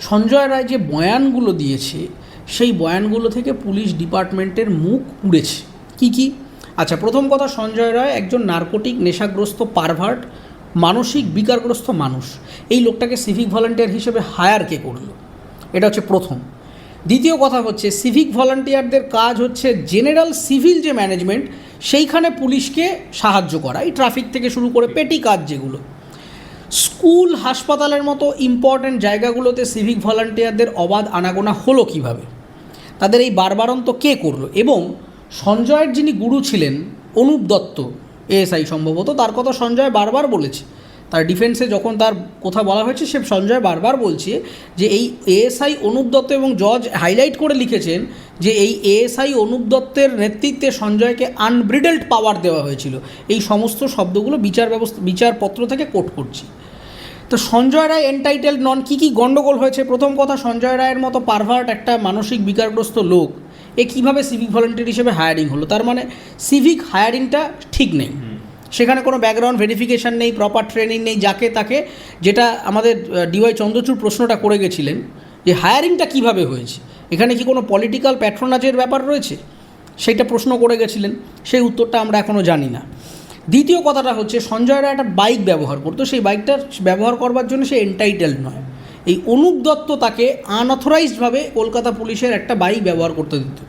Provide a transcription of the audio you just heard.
সঞ্জয় রায় যে বয়ানগুলো দিয়েছে সেই বয়ানগুলো থেকে পুলিশ ডিপার্টমেন্টের মুখ পুড়েছে। কি আচ্ছা, প্রথম কথা, সঞ্জয় রায় একজন নার্কোটিক নেশাগ্রস্ত পারভার্ট, মানসিক বিকারগ্রস্ত মানুষ। এই লোকটাকে সিভিক ভলান্টিয়ার হিসেবে হায়ার কে করলো? এটা হচ্ছে প্রথম। দ্বিতীয় কথা হচ্ছে, সিভিক ভলান্টিয়ারদের কাজ হচ্ছে জেনারেল সিভিল যে ম্যানেজমেন্ট সেইখানে পুলিশকে সাহায্য করা, এই ট্রাফিক থেকে শুরু করে পেটি কাজ যেগুলো। স্কুল, হাসপাতালের মতো ইম্পর্ট্যান্ট জায়গাগুলোতে সিভিক ভলান্টিয়ারদের অবাধ আনাগোনা হলো কীভাবে? তাদের এই বারবারন্ত কে করলো? এবং সঞ্জয়ের যিনি গুরু ছিলেন অনুপ দত্ত এএসআই সম্ভবত, তার কথা সঞ্জয় বারবার বলেছে। তার ডিফেন্সে যখন তার কথা বলা হয়েছে, সে সঞ্জয় বারবার বলছে যে এই এএসআই অনুপ দত্ত, এবং জজ হাইলাইট করে লিখেছেন যে এই এএসআই অনুপ দত্তের নেতৃত্বে সঞ্জয়কে আনব্রিডেলড পাওয়ার দেওয়া হয়েছিল। এই সমস্ত শব্দগুলো বিচারপত্র থেকে কোট করছি। তো সঞ্জয় রায় এনটাইটেলড নন, কী গণ্ডগোল হয়েছে? প্রথম কথা, সঞ্জয় রায়ের মতো পারভার্ট একটা মানসিক বিকারগ্রস্ত লোক কীভাবে সিভিক ভলান্টিয়ার হিসেবে হায়ারিং হলো? তার মানে সিভিক হায়ারিংটা ঠিক নেই, সেখানে কোনো ব্যাকগ্রাউন্ড ভেরিফিকেশান নেই, প্রপার ট্রেনিং নেই, যাকে তাকে, যেটা আমাদের ডিওয়াই চন্দ্রচূড় প্রশ্নটা করে গেছিলেন যে হায়ারিংটা কিভাবে হয়েছে, এখানে কি কোনো পলিটিক্যাল প্যাট্রোনাজের ব্যাপার রয়েছে, সেইটা প্রশ্ন করে গেছিলেন, সেই উত্তরটা আমরা এখনও জানি না। দ্বিতীয় কথাটা হচ্ছে, সঞ্জয় রায় একটা বাইক ব্যবহার করতো, সেই বাইকটা ব্যবহার করবার জন্য সে এনটাইটেলড নয়। এই অনুপ দত্ত তাকে আনঅথরাইজডভাবে কলকাতা পুলিশের একটা বাইক ব্যবহার করতে দিত।